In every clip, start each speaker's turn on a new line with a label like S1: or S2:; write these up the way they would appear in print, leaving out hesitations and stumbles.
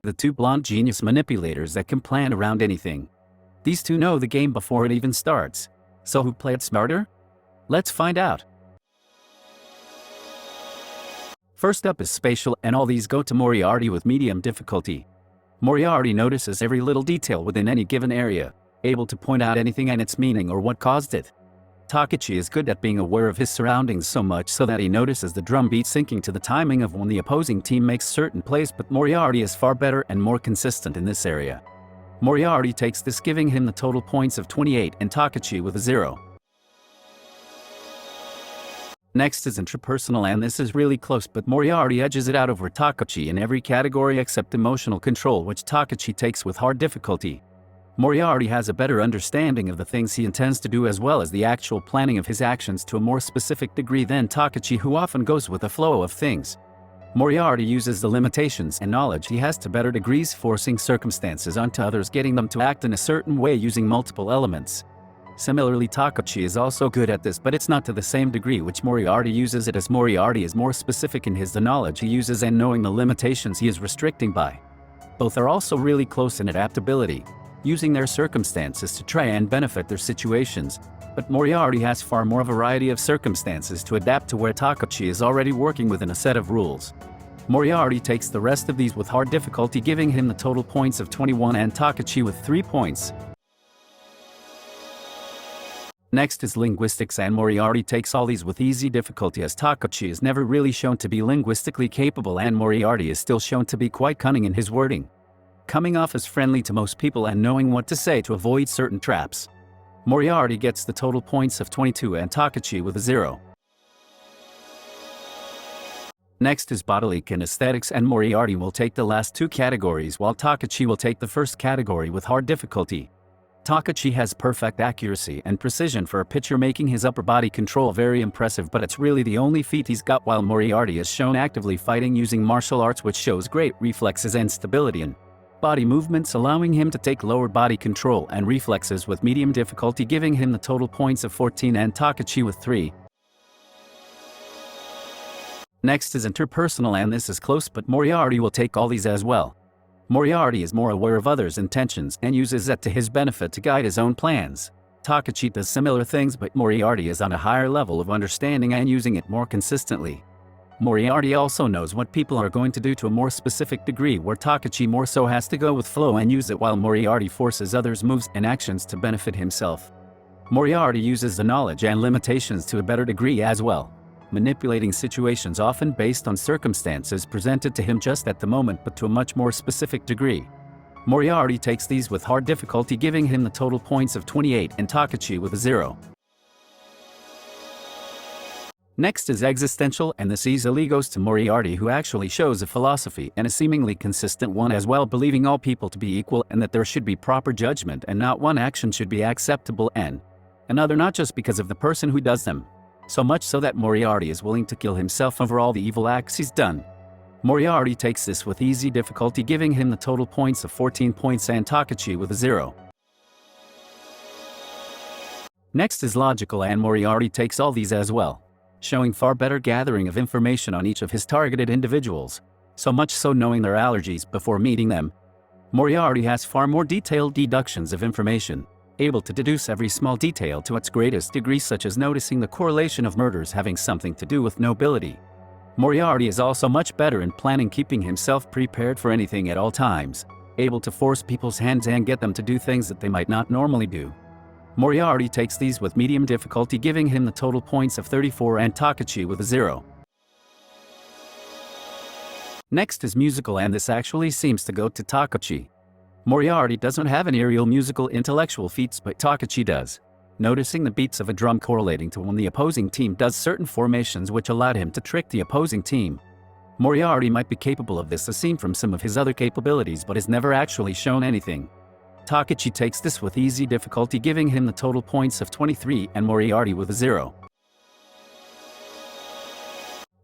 S1: the two blonde genius manipulators that can plan around anything. These two know the game before it even starts. So who played smarter? Let's find out. First up is Spatial, and all these go to Moriarty with medium difficulty. Moriarty notices every little detail within any given area, able to point out anything and its meaning or what caused it. Tokuchi is good at being aware of his surroundings so much so that he notices the drum beat syncing to the timing of when the opposing team makes certain plays, but Moriarty is far better and more consistent in this area. Moriarty takes this, giving him the total points of 28 and Tokuchi with a 0. Next is Interpersonal, and this is really close, but Moriarty edges it out over Tokuchi in every category except emotional control, which Tokuchi takes with hard difficulty. Moriarty has a better understanding of the things he intends to do as well as the actual planning of his actions to a more specific degree than Tokuchi, who often goes with the flow of things. Moriarty uses the limitations and knowledge he has to better degrees, forcing circumstances onto others, getting them to act in a certain way using multiple elements. Similarly, Tokuchi is also good at this, but it's not to the same degree which Moriarty uses it, as Moriarty is more specific in the knowledge he uses and knowing the limitations he is restricting by. Both are also really close in adaptability, using their circumstances to try and benefit their situations, but Moriarty has far more variety of circumstances to adapt to, where Tokuchi is already working within a set of rules. Moriarty takes the rest of these with hard difficulty, giving him the total points of 21 and Tokuchi with 3 points. Next is Linguistics, and Moriarty takes all these with easy difficulty, as Tokuchi is never really shown to be linguistically capable and Moriarty is still shown to be quite cunning in his wording, coming off as friendly to most people and knowing what to say to avoid certain traps. Moriarty gets the total points of 22 and Tokuchi with a 0. Next is Bodily Kinesthetics, and Moriarty will take the last two categories while Tokuchi will take the first category with hard difficulty. Tokuchi has perfect accuracy and precision for a pitcher, making his upper body control very impressive, but it's really the only feat he's got, while Moriarty is shown actively fighting using martial arts, which shows great reflexes and stability in body movements, allowing him to take lower body control and reflexes with medium difficulty, giving him the total points of 14 and Tokuchi with 3. Next is Interpersonal, and this is close, but Moriarty will take all these as well. Moriarty is more aware of others' intentions and uses that to his benefit to guide his own plans. Tokuchi does similar things, but Moriarty is on a higher level of understanding and using it more consistently. Moriarty also knows what people are going to do to a more specific degree, where Tokuchi more so has to go with flow and use it, while Moriarty forces others' moves and actions to benefit himself. Moriarty uses the knowledge and limitations to a better degree as well, manipulating situations often based on circumstances presented to him just at the moment, but to a much more specific degree. Moriarty takes these with hard difficulty, giving him the total points of 28 and Tokuchi with a 0. Next is Existential, and this easily goes to Moriarty, who actually shows a philosophy and a seemingly consistent one as well, believing all people to be equal and that there should be proper judgment and not one action should be acceptable and another not just because of the person who does them. So much so that Moriarty is willing to kill himself over all the evil acts he's done. Moriarty takes this with easy difficulty, giving him the total points of 14 points and Tokuchi with a 0. Next is Logical, and Moriarty takes all these as well, showing far better gathering of information on each of his targeted individuals, so much so knowing their allergies before meeting them. Moriarty has far more detailed deductions of information, able to deduce every small detail to its greatest degree, such as noticing the correlation of murders having something to do with nobility. Moriarty is also much better in planning, keeping himself prepared for anything at all times, able to force people's hands and get them to do things that they might not normally do. Moriarty takes these with medium difficulty, giving him the total points of 34 and Tokuchi with a 0. Next is Musical, and this actually seems to go to Tokuchi. Moriarty doesn't have any real musical intellectual feats, but Tokuchi does, noticing the beats of a drum correlating to when the opposing team does certain formations, which allowed him to trick the opposing team. Moriarty might be capable of this as seen from some of his other capabilities, but has never actually shown anything. Tokuchi takes this with easy difficulty, giving him the total points of 23 and Moriarty with a 0.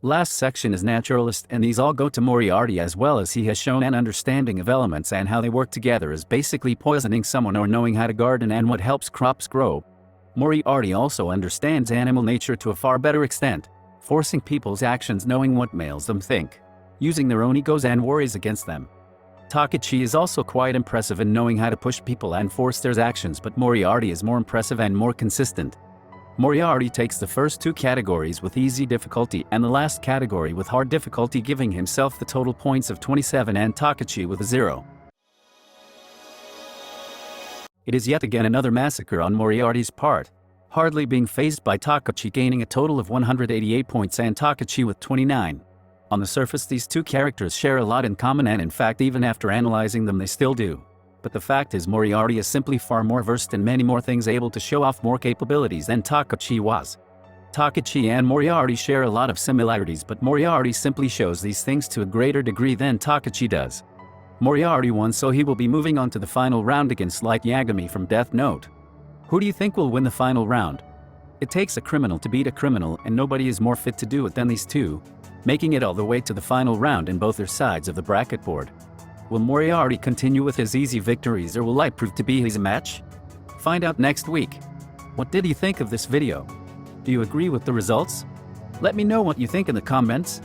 S1: Last section is Naturalist, and these all go to Moriarty as well, as he has shown an understanding of elements and how they work together, as basically poisoning someone or knowing how to garden and what helps crops grow. Moriarty also understands animal nature to a far better extent, forcing people's actions knowing what makes them think, using their own egos and worries against them. Tokuchi is also quite impressive in knowing how to push people and force their actions, but Moriarty is more impressive and more consistent. Moriarty takes the first two categories with easy difficulty and the last category with hard difficulty, giving himself the total points of 27 and Tokuchi with a 0. It is yet again another massacre on Moriarty's part, hardly being fazed by Tokuchi, gaining a total of 188 points and Tokuchi with 29. On the surface, these two characters share a lot in common, and in fact even after analyzing them they still do. But the fact is, Moriarty is simply far more versed in many more things, able to show off more capabilities than Tokuchi was. Tokuchi and Moriarty share a lot of similarities, but Moriarty simply shows these things to a greater degree than Tokuchi does. Moriarty won, so he will be moving on to the final round against Light Yagami from Death Note. Who do you think will win the final round? It takes a criminal to beat a criminal, and nobody is more fit to do it than these two, making it all the way to the final round in both their sides of the bracket board. Will Moriarty continue with his easy victories, or will Light prove to be his match? Find out next week. What did you think of this video? Do you agree with the results? Let me know what you think in the comments.